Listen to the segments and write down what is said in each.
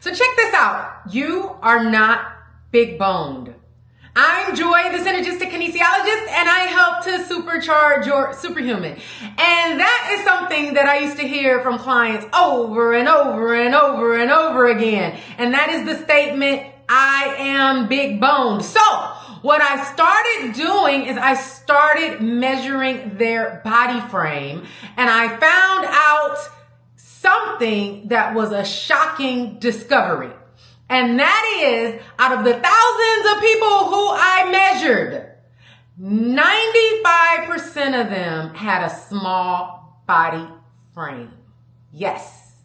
So check this out. You are not big boned. I'm Joy, the synergistic kinesiologist, and I help to supercharge your superhuman. And that is something that I used to hear from clients over and over and over and over again. And that is the statement, I am big boned. So what I started doing is I started measuring their body frame, and I found out something that was a shocking discovery. And that is, out of the thousands of people who I measured, 95% of them had a small body frame. Yes.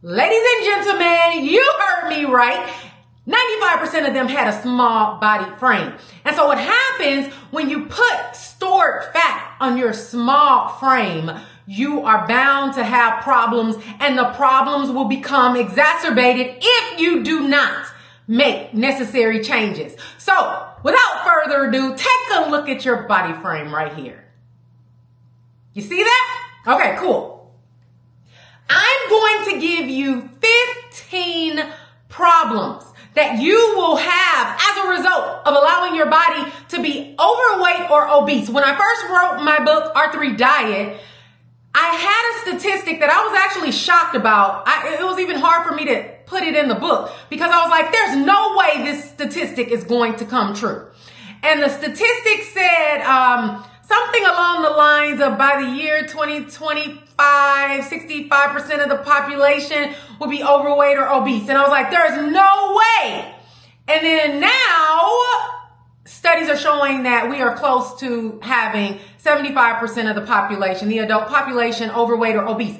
Ladies and gentlemen, you heard me right. 95% of them had a small body frame. And so what happens when you put stored fat on your small frame, you are bound to have problems, and the problems will become exacerbated if you do not make necessary changes. So without further ado, take a look at your body frame right here. You see that? Okay, cool. I'm going to give you 15 problems that you will have as a result of allowing your body to be overweight or obese. When I first wrote my book, R3 Diet, I had a statistic that I was actually shocked about. It was even hard for me to put it in the book because I was like, there's no way this statistic is going to come true. And the statistic said something along the lines of by the year 2025, 65% of the population will be overweight or obese. And I was like, there's no way. And then now studies are showing that we are close to having 75% of the population, the adult population, overweight or obese.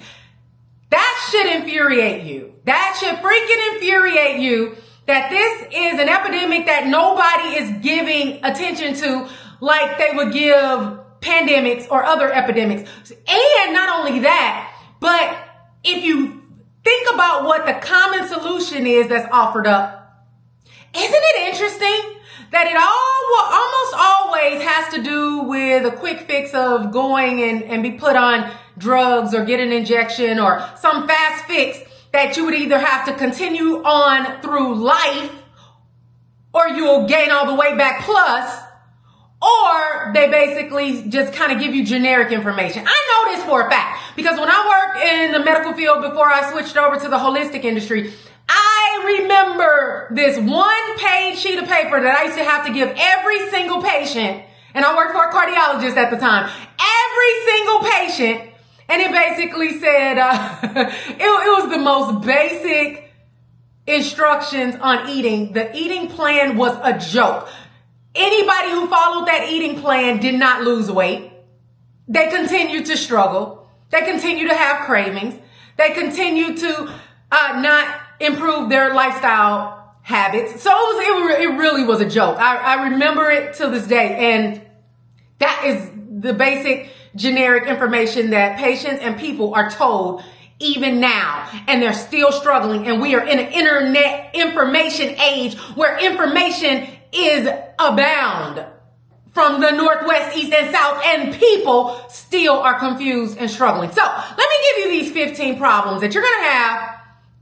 That should infuriate you. That should freaking infuriate you that this is an epidemic that nobody is giving attention to like they would give pandemics or other epidemics. And not only that, but if you think about what the common solution is that's offered up, isn't it interesting that it almost always has to do with a quick fix of going and be put on drugs or get an injection or some fast fix that you would either have to continue on through life or you'll gain all the weight back plus, or they basically just kind of give you generic information. I know this for a fact because when I worked in the medical field before I switched over to the holistic industry, I remember this one-page sheet of paper that I used to have to give every single patient, and I worked for a cardiologist at the time, every single patient, and it basically said, it was the most basic instructions on eating. The eating plan was a joke. Anybody who followed that eating plan did not lose weight. They continued to struggle. They continued to have cravings. They continued to not improve their lifestyle habits. So it really was a joke. I remember it till this day. And that is the basic generic information that patients and people are told even now. And they're still struggling. And we are in an internet information age where information is abound from the Northwest, East, and South, and people still are confused and struggling. So let me give you these 15 problems that you're going to have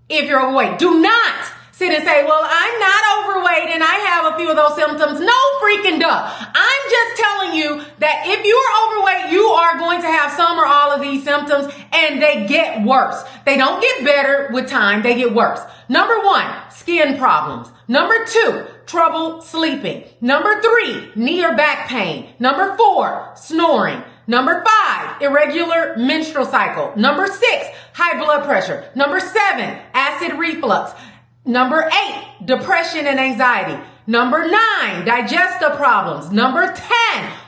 if you're overweight. Do not sit and say, well, I'm not overweight and I have a few of those symptoms. No freaking duh. I'm just telling you that if you are overweight, you are going to have some or all of these symptoms, and they get worse. They don't get better with time. They get worse. Number 1, skin problems. Number 2, trouble sleeping. Number 3, knee or back pain. Number 4, snoring. Number 5, irregular menstrual cycle. Number 6, high blood pressure. Number 7, acid reflux. Number 8, depression and anxiety. Number 9, digestive problems. Number 10,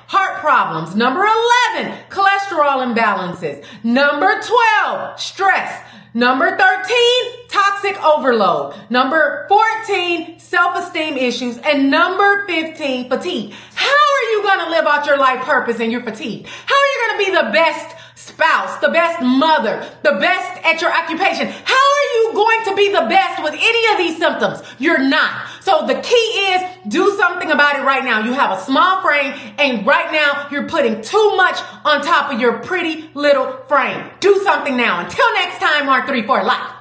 heart problems. Number 11, cholesterol imbalances. Number 12, stress. Number 13, toxic overload. Number 14, self-esteem issues. And number 15, fatigue. How are you going to live out your life purpose and you're fatigued? How are you going to be the best spouse, the best mother, the best at your occupation? How are you going to be the best with any of these symptoms? You're not. So the key is do something about it right now. You have a small frame, and right now you're putting too much on top of your pretty little frame. Do something now. Until next time, R3 for life.